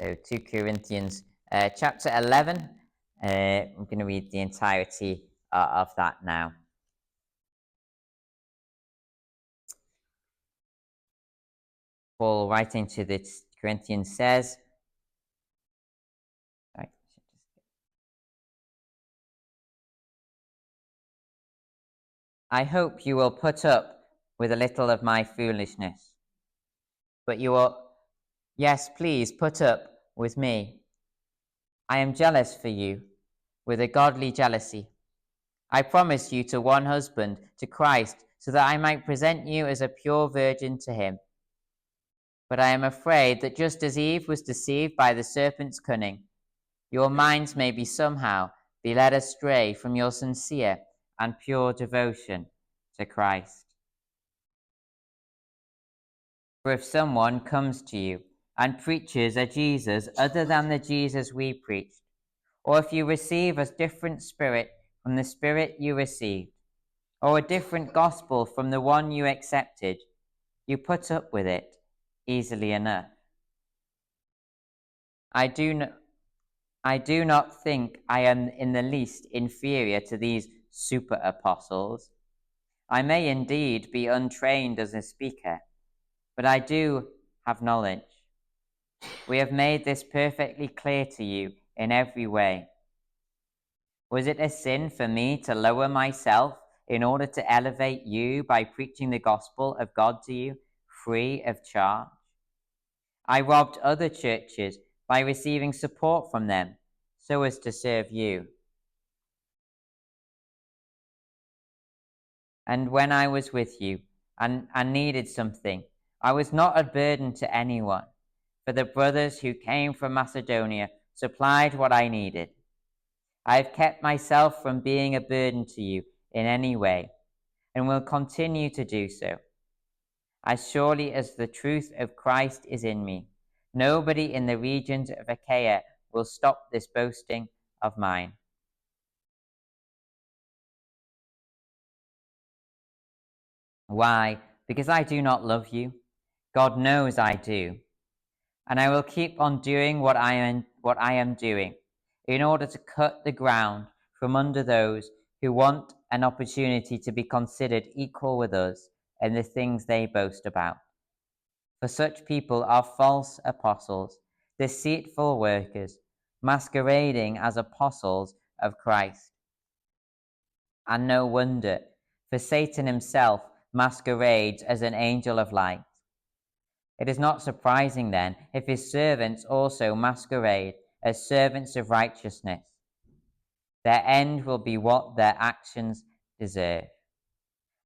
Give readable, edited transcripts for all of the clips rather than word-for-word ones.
So 2 Corinthians chapter 11. I'm going to read the entirety of that now. Paul, writing to the Corinthians, says, I hope you will put up with a little of my foolishness, but you will, yes, please put up with me. I am jealous for you with a godly jealousy. I promised you to one husband, to Christ, so that I might present you as a pure virgin to him. But I am afraid that just as Eve was deceived by the serpent's cunning, your minds may be somehow be led astray from your sincere and pure devotion to Christ. For if someone comes to you and preaches a Jesus other than the Jesus we preached, or if you receive a different spirit from the spirit you received, or a different gospel from the one you accepted, you put up with it easily enough. I do not think I am in the least inferior to these super apostles. I may indeed be untrained as a speaker, but I do have knowledge. We have made this perfectly clear to you in every way. Was it a sin for me to lower myself in order to elevate you by preaching the gospel of God to you free of charge? I robbed other churches by receiving support from them so as to serve you. And when I was with you and needed something, I was not a burden to anyone, for the brothers who came from Macedonia supplied what I needed. I have kept myself from being a burden to you in any way, and will continue to do so. As surely as the truth of Christ is in me, nobody in the regions of Achaia will stop this boasting of mine. Why? Because I do not love you? God knows I do. And I will keep on doing what I am doing, in order to cut the ground from under those who want an opportunity to be considered equal with us in the things they boast about. For such people are false apostles, deceitful workers, masquerading as apostles of Christ. And no wonder, for Satan himself masquerades as an angel of light. It is not surprising, then, if his servants also masquerade as servants of righteousness. Their end will be what their actions deserve.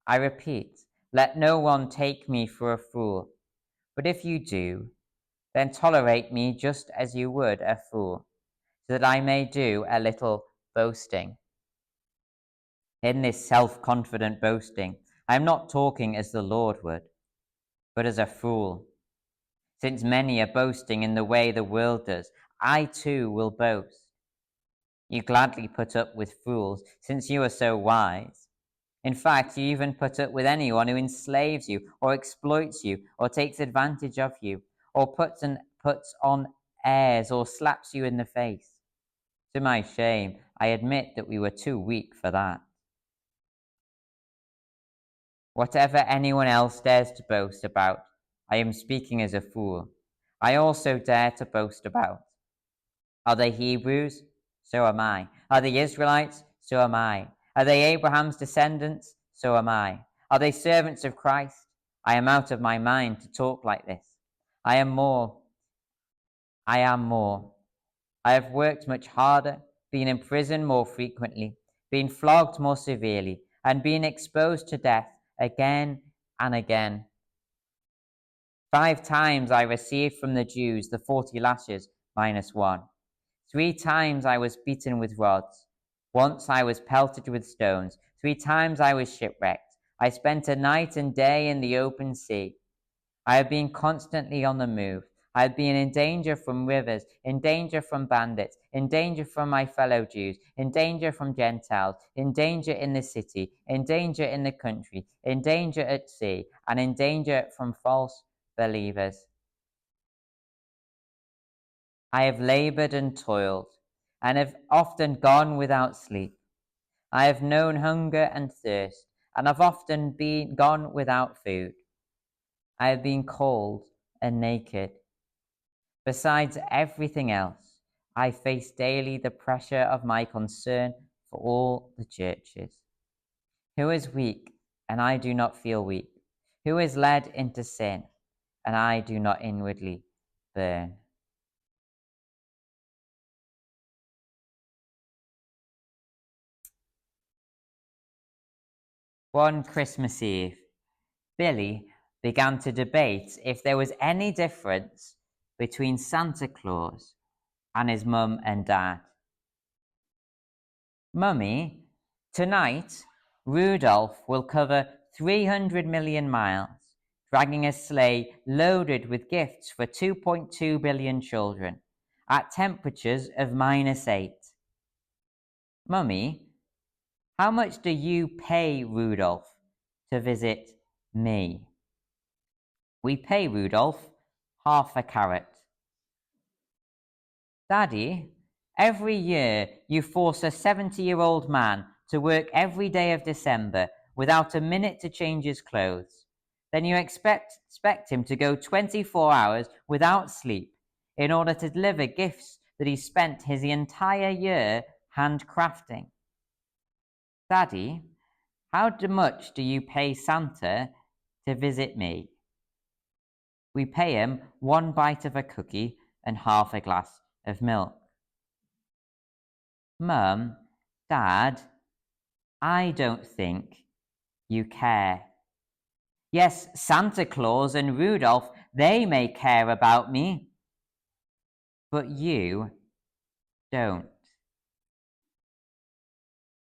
I repeat, let no one take me for a fool, but if you do, then tolerate me just as you would a fool, so that I may do a little boasting. In this self-confident boasting, I am not talking as the Lord would, but as a fool. Since many are boasting in the way the world does, I too will boast. You gladly put up with fools, since you are so wise. In fact, you even put up with anyone who enslaves you, or exploits you, or takes advantage of you, or puts on airs, or slaps you in the face. To my shame, I admit that we were too weak for that. Whatever anyone else dares to boast about, I am speaking as a fool. I also dare to boast about. Are they Hebrews? So am I. Are they Israelites? So am I. Are they Abraham's descendants? So am I. Are they servants of Christ? I am out of my mind to talk like this. I am more. I have worked much harder, been in prison more frequently, been flogged more severely, and been exposed to death again and again. 5 times I received from the Jews the 40 lashes minus 1. 3 times I was beaten with rods. Once I was pelted with stones. 3 times I was shipwrecked. I spent a night and day in the open sea. I have been constantly on the move. I have been in danger from rivers, in danger from bandits, in danger from my fellow Jews, in danger from Gentiles, in danger in the city, in danger in the country, in danger at sea, and in danger from false believers. I have labored and toiled, and have often gone without sleep. I have known hunger and thirst, and have often been gone without food. I have been cold and naked. Besides everything else, I face daily the pressure of my concern for all the churches. Who is weak, and I do not feel weak? Who is led into sin, and I do not inwardly burn? One Christmas Eve, Billy began to debate if there was any difference between Santa Claus and his mum and dad. Mummy, tonight Rudolph will cover 300 million miles, dragging a sleigh loaded with gifts for 2.2 billion children at temperatures of -8. Mummy, how much do you pay Rudolph to visit me? We pay Rudolph half a carrot. Daddy, every year you force a 70-year-old man to work every day of December without a minute to change his clothes. Then you expect him to go 24 hours without sleep in order to deliver gifts that he spent his entire year handcrafting. Daddy, how much do you pay Santa to visit me? We pay him 1 bite of a cookie and half a glass of milk. Mum, Dad, I don't think you care. Yes, Santa Claus and Rudolph, they may care about me, but you don't.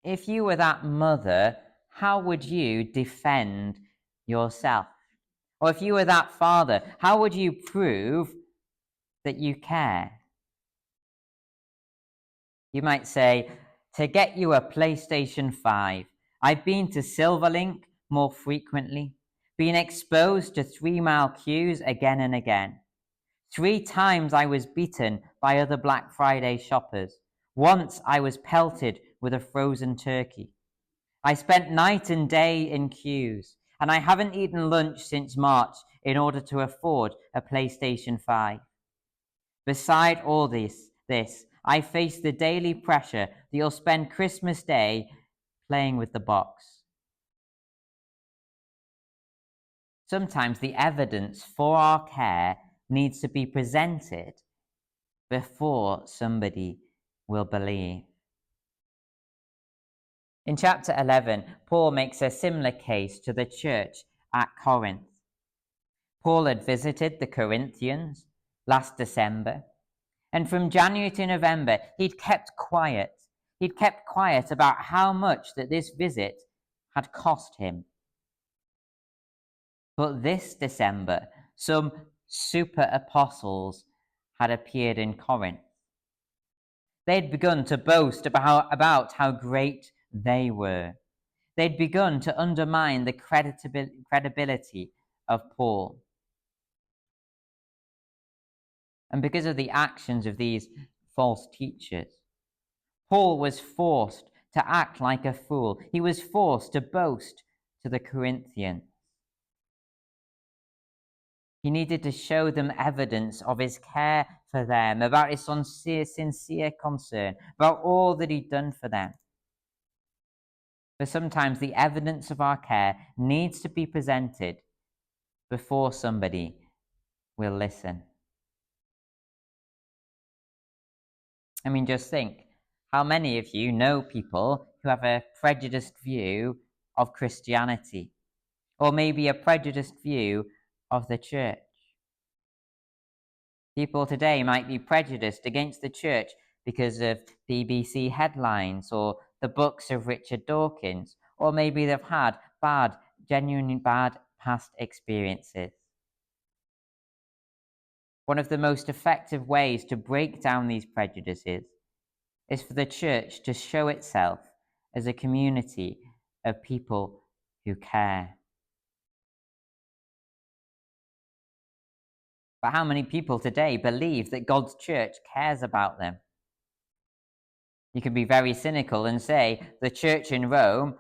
If you were that mother, how would you defend yourself? Or if you were that father, how would you prove that you care? You might say, to get you a PlayStation 5, I've been to Silverlink more frequently, been exposed to 3-mile queues again and again. 3 times I was beaten by other Black Friday shoppers. Once I was pelted with a frozen turkey. I spent night and day in queues, and I haven't eaten lunch since March in order to afford a PlayStation 5. Beside all this, I face the daily pressure that you'll spend Christmas Day playing with the box. Sometimes the evidence for our care needs to be presented before somebody will believe. In chapter 11, Paul makes a similar case to the church at Corinth. Paul had visited the Corinthians last December, and from January to November, he'd kept quiet. He'd kept quiet about how much that this visit had cost him. But this December, some super apostles had appeared in Corinth. They'd begun to boast about how great they were. They'd begun to undermine the credibility of Paul. And because of the actions of these false teachers, Paul was forced to act like a fool. He was forced to boast to the Corinthians. He needed to show them evidence of his care for them, about his sincere concern, about all that he'd done for them. But sometimes the evidence of our care needs to be presented before somebody will listen. I mean, just think, how many of you know people who have a prejudiced view of Christianity, or maybe a prejudiced view of the church? People today might be prejudiced against the church because of BBC headlines or the books of Richard Dawkins, or maybe they've had genuinely bad past experiences. One of the most effective ways to break down these prejudices is for the church to show itself as a community of people who care. But how many people today believe that God's church cares about them? You can be very cynical and say the church in Rome,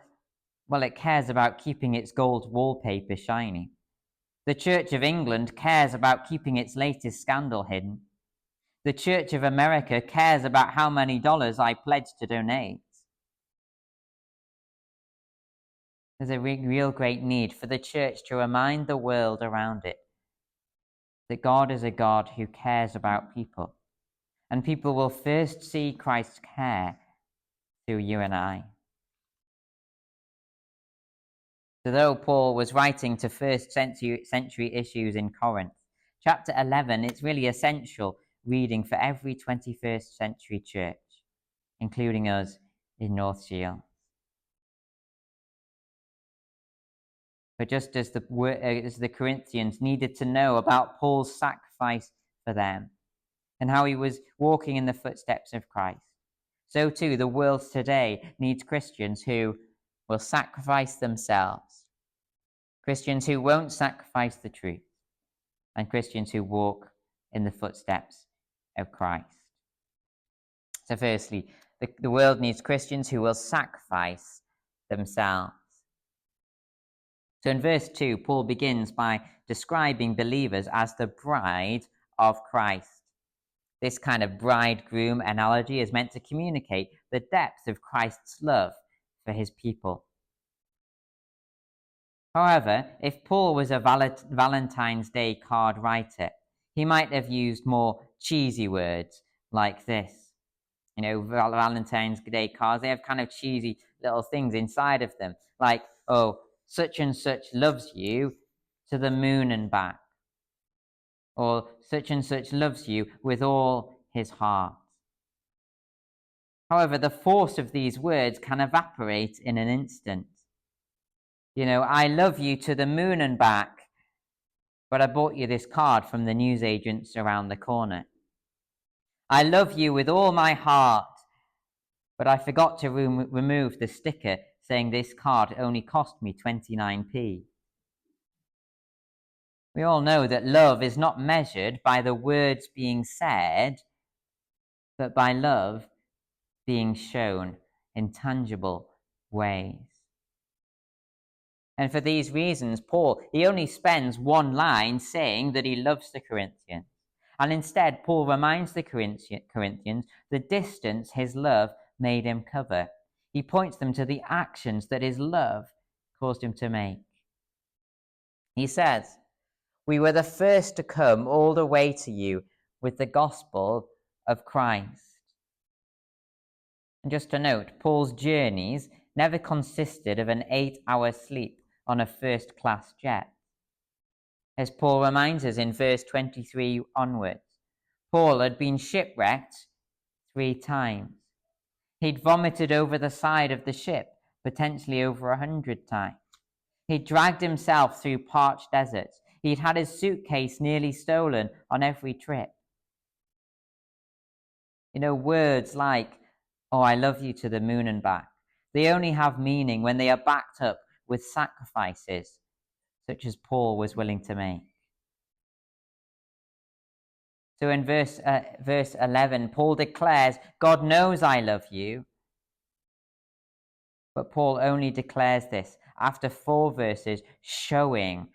well, it cares about keeping its gold wallpaper shiny. The Church of England cares about keeping its latest scandal hidden. The Church of America cares about how many dollars I pledge to donate. There's a real great need for the church to remind the world around it that God is a God who cares about people. And people will first see Christ's care through you and I. So though Paul was writing to first century issues in Corinth, chapter 11 is really essential reading for every 21st century church, including us in North Shields. But just as the Corinthians needed to know about Paul's sacrifice for them and how he was walking in the footsteps of Christ, so too the world today needs Christians who will sacrifice themselves, Christians who won't sacrifice the truth, and Christians who walk in the footsteps of Christ. So firstly, the world needs Christians who will sacrifice themselves. So in verse 2, Paul begins by describing believers as the bride of Christ. This kind of bridegroom analogy is meant to communicate the depth of Christ's love for his people. However, if Paul was a Valentine's Day card writer, he might have used more cheesy words like this. You know, Valentine's Day cards, they have kind of cheesy little things inside of them, like, oh, such and such loves you to the moon and back, or such and such loves you with all his heart. However, the force of these words can evaporate in an instant. You know, I love you to the moon and back, but I bought you this card from the newsagents around the corner. I love you with all my heart, but I forgot to remove the sticker saying this card only cost me 29p. We all know that love is not measured by the words being said, but by love being shown in tangible ways. And for these reasons, Paul, he only spends one line saying that he loves the Corinthians. And instead, Paul reminds the Corinthians the distance his love made him cover. He points them to the actions that his love caused him to make. He says, we were the first to come all the way to you with the gospel of Christ. And just to note, Paul's journeys never consisted of an 8-hour sleep on a first-class jet. As Paul reminds us in verse 23 onwards, Paul had been shipwrecked 3 times. He'd vomited over the side of the ship, potentially over 100 times. He'd dragged himself through parched deserts. He'd had his suitcase nearly stolen on every trip. You know, words like, oh, I love you to the moon and back, they only have meaning when they are backed up with sacrifices, such as Paul was willing to make. So in verse 11, Paul declares, God knows I love you. But Paul only declares this after 4 verses showing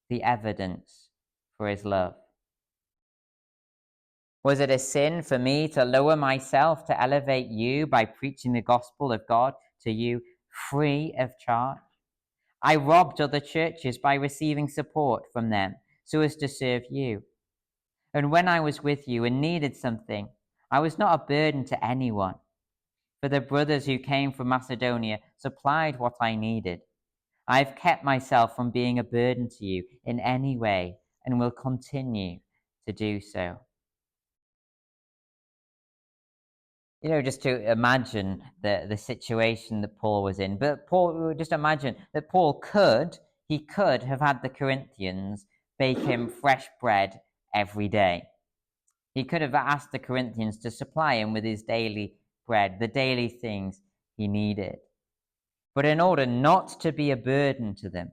the evidence for his love. Was it a sin for me to lower myself to elevate you by preaching the gospel of God to you free of charge? I robbed other churches by receiving support from them so as to serve you. And when I was with you and needed something, I was not a burden to anyone. For the brothers who came from Macedonia supplied what I needed. I have kept myself from being a burden to you in any way and will continue to do so. You know, just to imagine the situation that Paul was in. But Paul, just imagine that Paul could have had the Corinthians bake him fresh bread every day. He could have asked the Corinthians to supply him with his daily bread, the daily things he needed. But in order not to be a burden to them,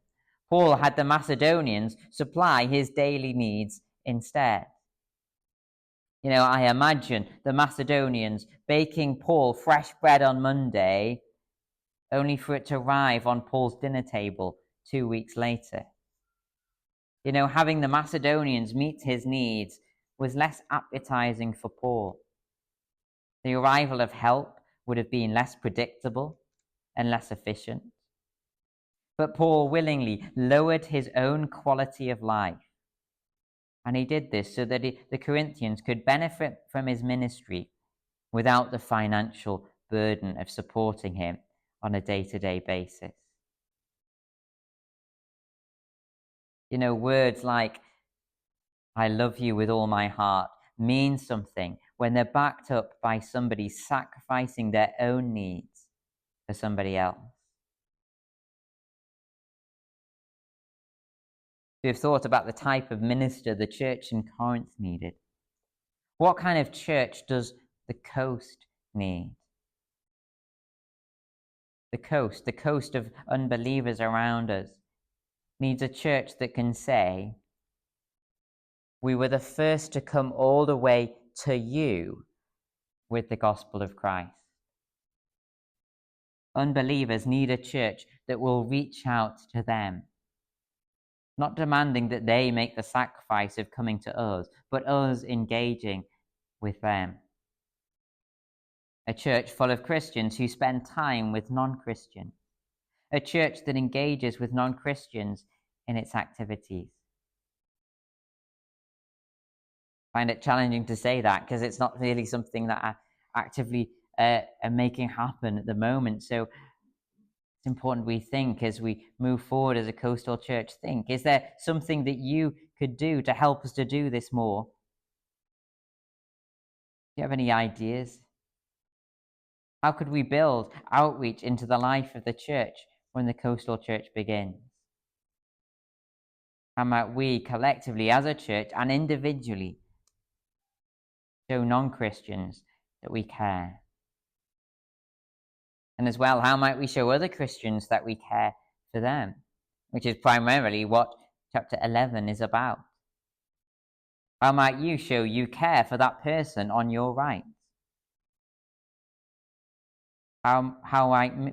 Paul had the Macedonians supply his daily needs instead. I imagine the Macedonians baking Paul fresh bread on Monday, only for it to arrive on Paul's dinner table 2 weeks later. Having the Macedonians meet his needs was less appetizing for Paul. The arrival of help would have been less predictable and less efficient. But Paul willingly lowered his own quality of life. And he did this so that the Corinthians could benefit from his ministry without the financial burden of supporting him on a day-to-day basis. Words like, "I love you with all my heart," mean something when they're backed up by somebody sacrificing their own needs for somebody else. We've thought about the type of minister the church in Corinth needed. What kind of church does the coast need? The coast of unbelievers around us, needs a church that can say, "We were the first to come all the way to you with the gospel of Christ." Unbelievers need a church that will reach out to them, not demanding that they make the sacrifice of coming to us, but us engaging with them. A church full of Christians who spend time with non-Christians. A church that engages with non-Christians in its activities. I find it challenging to say that because it's not really something that I actively am making happen at the moment. So it's important we think as we move forward as a coastal church, is there something that you could do to help us to do this more? Do you have any ideas? How could we build outreach into the life of the church when the coastal church begins? How might we collectively as a church and individually show non-Christians that we care? And as well, how might we show other Christians that we care for them? Which is primarily what chapter 11 is about. How might you show you care for that person on your right? How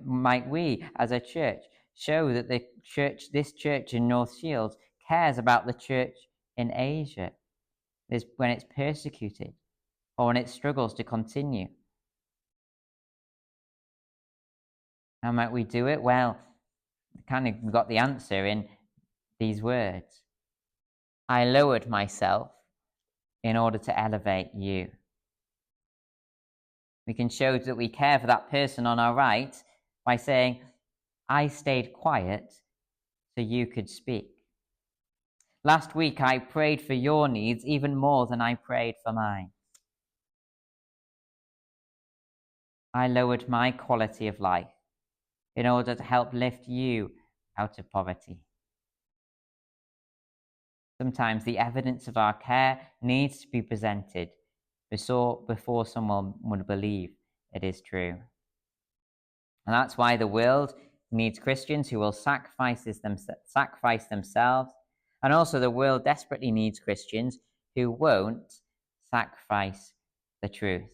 might we as a church show that this church in North Shields cares about the church in Asia when it's persecuted or when it struggles to continue? How might we do it? Well, kind of got the answer in these words. I lowered myself in order to elevate you. We can show that we care for that person on our right by saying, I stayed quiet so you could speak. Last week I prayed for your needs even more than I prayed for mine. I lowered my quality of life in order to help lift you out of poverty. Sometimes the evidence of our care needs to be presented before someone would believe it is true. And that's why the world needs Christians who will sacrifice themselves, and also the world desperately needs Christians who won't sacrifice the truth.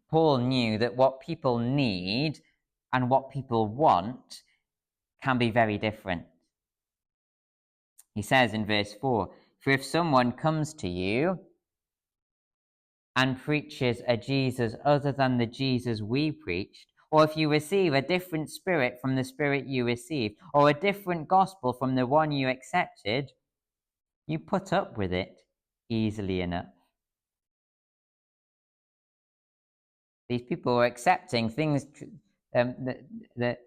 Paul knew that what people need and what people want can be very different. He says in verse 4, "For if someone comes to you and preaches a Jesus other than the Jesus we preached, or if you receive a different spirit from the spirit you received, or a different gospel from the one you accepted, you put up with it easily enough." These people were accepting things that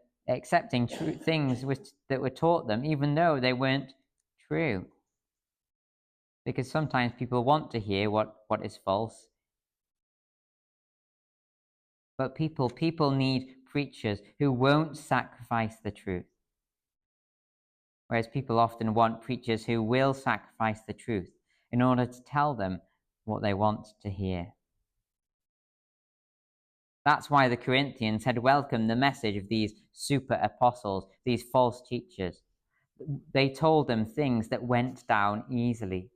were taught them, even though they weren't true. Because sometimes people want to hear what is false. But people need preachers who won't sacrifice the truth. Whereas people often want preachers who will sacrifice the truth in order to tell them what they want to hear. That's why the Corinthians had welcomed the message of these super apostles, these false teachers. They told them things that went down easily,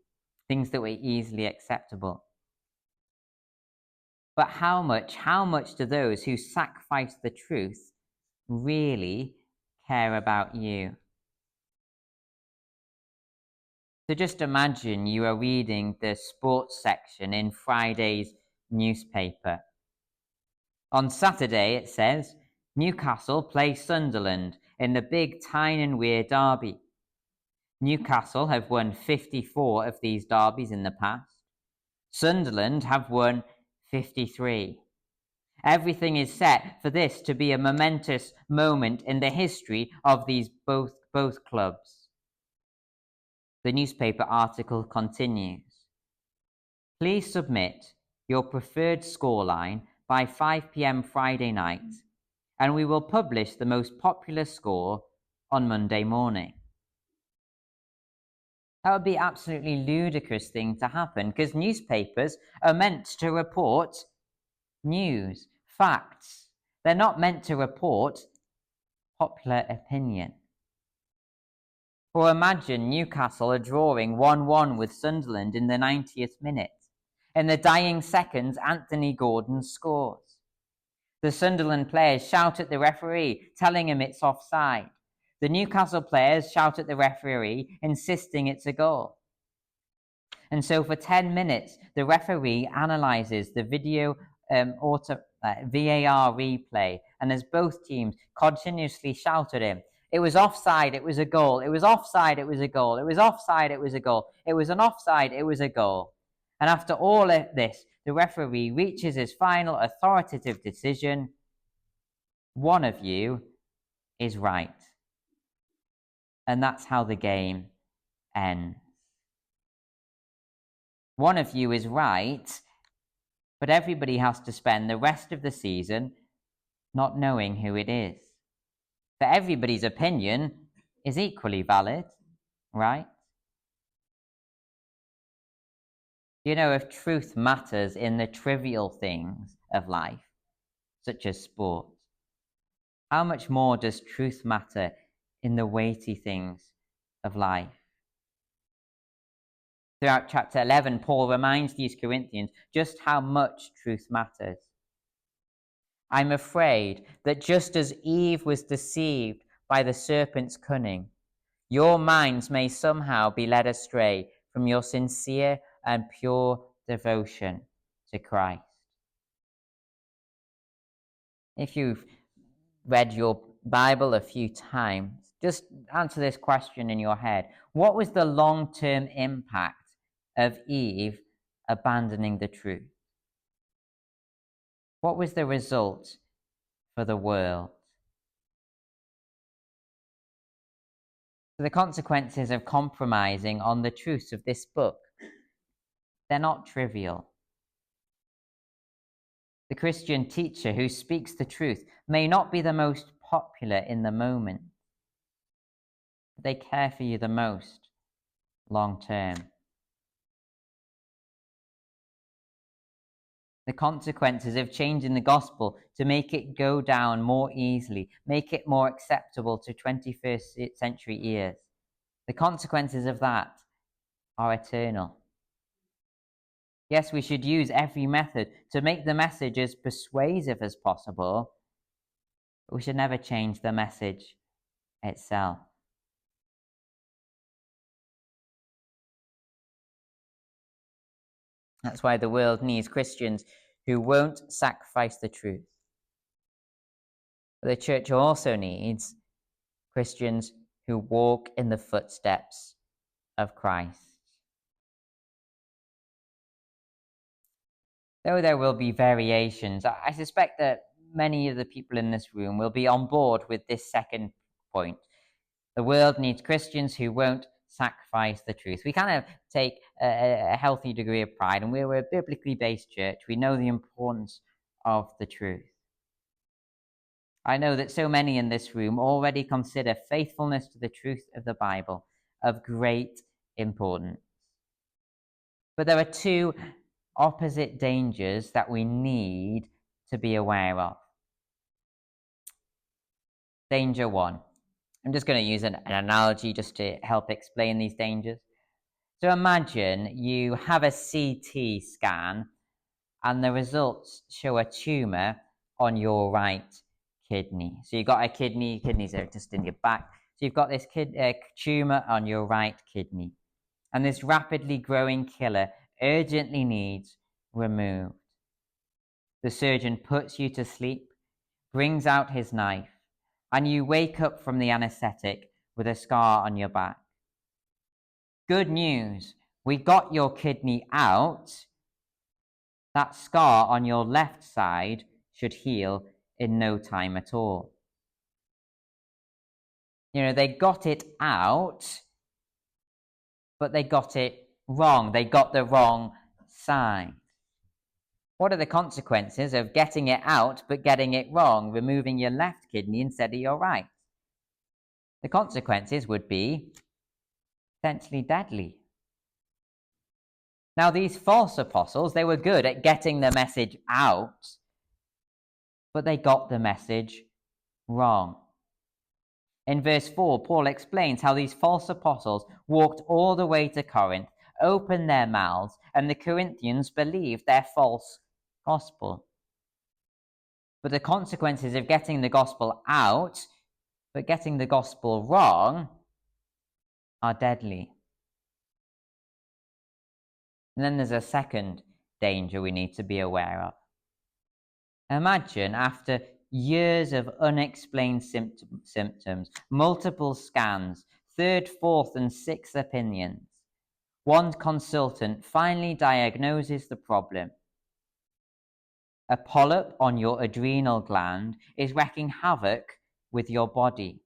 things that were easily acceptable. But how much do those who sacrifice the truth really care about you? So just imagine you are reading the sports section in Friday's newspaper. On Saturday, it says, Newcastle play Sunderland in the big Tyne and Wear derby. Newcastle have won 54 of these derbies in the past. Sunderland have won 53. Everything is set for this to be a momentous moment in the history of these both clubs. The newspaper article continues. Please submit your preferred scoreline by 5 p.m. Friday night, and we will publish the most popular score on Monday morning. That would be an absolutely ludicrous thing to happen, because newspapers are meant to report news, facts. They're not meant to report popular opinion. Or imagine Newcastle are drawing 1-1 with Sunderland in the 90th minute. In the dying seconds, Anthony Gordon scores. The Sunderland players shout at the referee, telling him it's offside. The Newcastle players shout at the referee, insisting it's a goal. And so for 10 minutes, the referee analyzes the video VAR replay, and as both teams continuously shout at him, it was offside, it was a goal, it was offside, it was a goal, it was offside, it was a goal, it was an offside, it was a goal. And after all of this, the referee reaches his final authoritative decision: one of you is right. And that's how the game ends. One of you is right, but everybody has to spend the rest of the season not knowing who it is. But everybody's opinion is equally valid, right? You know, if truth matters in the trivial things of life, such as sport, how much more does truth matter in the weighty things of life? Throughout chapter 11, Paul reminds these Corinthians just how much truth matters. I'm afraid that just as Eve was deceived by the serpent's cunning, your minds may somehow be led astray from your sincere and pure devotion to Christ. If you've read your Bible a few times, just answer this question in your head. What was the long-term impact of Eve abandoning the truth? What was the result for the world? The consequences of compromising on the truth of this book, they're not trivial. The Christian teacher who speaks the truth may not be the most popular in the moment, but they care for you the most long term. The consequences of changing the gospel to make it go down more easily, make it more acceptable to 21st century ears, the consequences of that are eternal. Yes, we should use every method to make the message as persuasive as possible, but we should never change the message itself. That's why the world needs Christians who won't sacrifice the truth. But the church also needs Christians who walk in the footsteps of Christ. Though there will be variations, I suspect that many of the people in this room will be on board with this second point. The world needs Christians who won't sacrifice the truth. We kind of take a healthy degree of pride, and we're a biblically based church. We know the importance of the truth. I know that so many in this room already consider faithfulness to the truth of the Bible of great importance. But there are two opposite dangers that we need to be aware of. Danger one: I'm just going to use an analogy just to help explain these dangers. So imagine you have a CT scan and the results show a tumor on your right kidney. So you've got a kidneys are just in your back. So you've got this tumor on your right kidney. And this rapidly growing killer urgently needs removed. The surgeon puts you to sleep, brings out his knife, and you wake up from the anesthetic with a scar on your back. Good news, we got your kidney out. That scar on your left side should heal in no time at all. They got it out, but they got it wrong. They got the wrong side. What are the consequences of getting it out but getting it wrong, removing your left kidney instead of your right? The consequences would be potentially deadly. Now, these false apostles, they were good at getting the message out, but they got the message wrong. In verse 4, Paul explains how these false apostles walked all the way to Corinth, opened their mouths, and the Corinthians believed their false gospel. But the consequences of getting the gospel out, but getting the gospel wrong, are deadly. And then there's a second danger we need to be aware of. Imagine after years of unexplained symptoms, multiple scans, third, fourth, and sixth opinions, one consultant finally diagnoses the problem. A polyp on your adrenal gland is wreaking havoc with your body.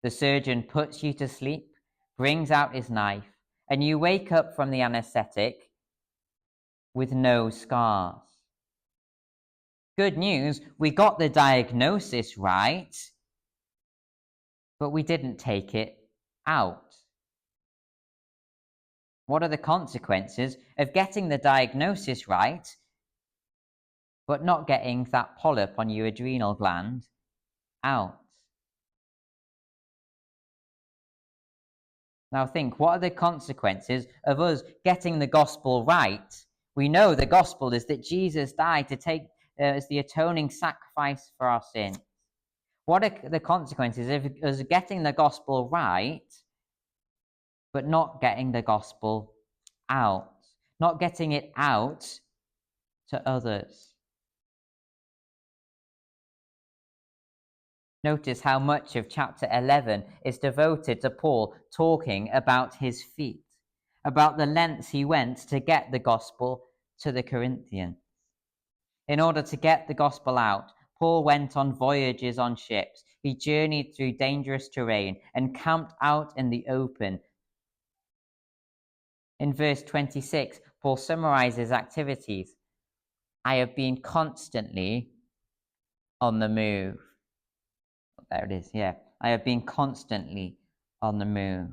The surgeon puts you to sleep, brings out his knife, and you wake up from the anesthetic with no scars. Good news, we got the diagnosis right, but we didn't take it out. What are the consequences of getting the diagnosis right, but not getting that polyp on your adrenal gland out? Now think, what are the consequences of us getting the gospel right? We know the gospel is that Jesus died to take as the atoning sacrifice for our sins. What are the consequences of us getting the gospel right, but not getting the gospel out? Not getting it out to others. Notice how much of chapter 11 is devoted to Paul talking about his feet, about the lengths he went to get the gospel to the Corinthians. In order to get the gospel out, Paul went on voyages on ships. He journeyed through dangerous terrain and camped out in the open. In verse 26, Paul summarizes activities. I have been constantly on the move. There it is, yeah. I have been constantly on the move.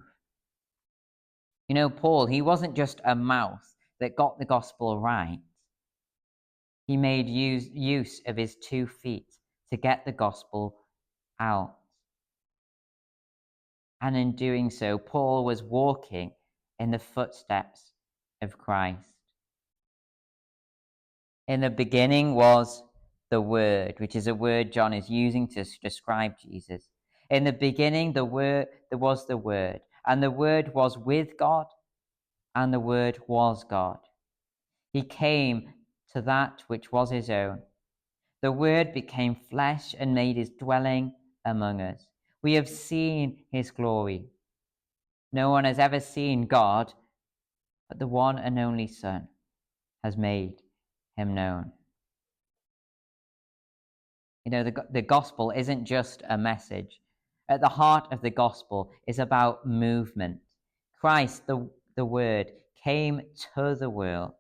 Paul, he wasn't just a mouth that got the gospel right. He made use of his 2 feet to get the gospel out. And in doing so, Paul was walking in the footsteps of Christ. In the beginning was the Word, which is a word John is using to describe Jesus. In the beginning, there was the Word, and the Word was with God, and the Word was God. He came to that which was his own. The Word became flesh and made his dwelling among us. We have seen his glory. No one has ever seen God, but the one and only Son has made him known. The gospel isn't just a message. At the heart of the gospel is about movement. Christ, the Word, came to the world.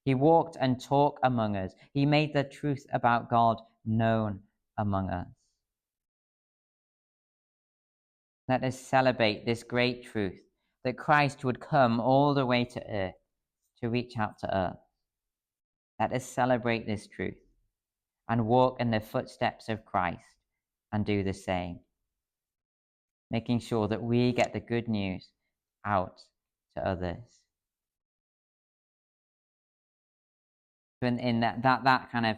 He walked and talked among us. He made the truth about God known among us. Let us celebrate this great truth that Christ would come all the way to earth to reach out to us. Let us celebrate this truth and walk in the footsteps of Christ and do the same. making sure that we get the good news out to others. In that kind of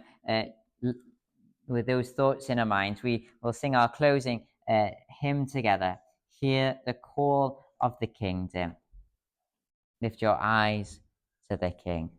with those thoughts in our minds, we will sing our closing hymn together. Hear the call of the kingdom. Lift your eyes to the King.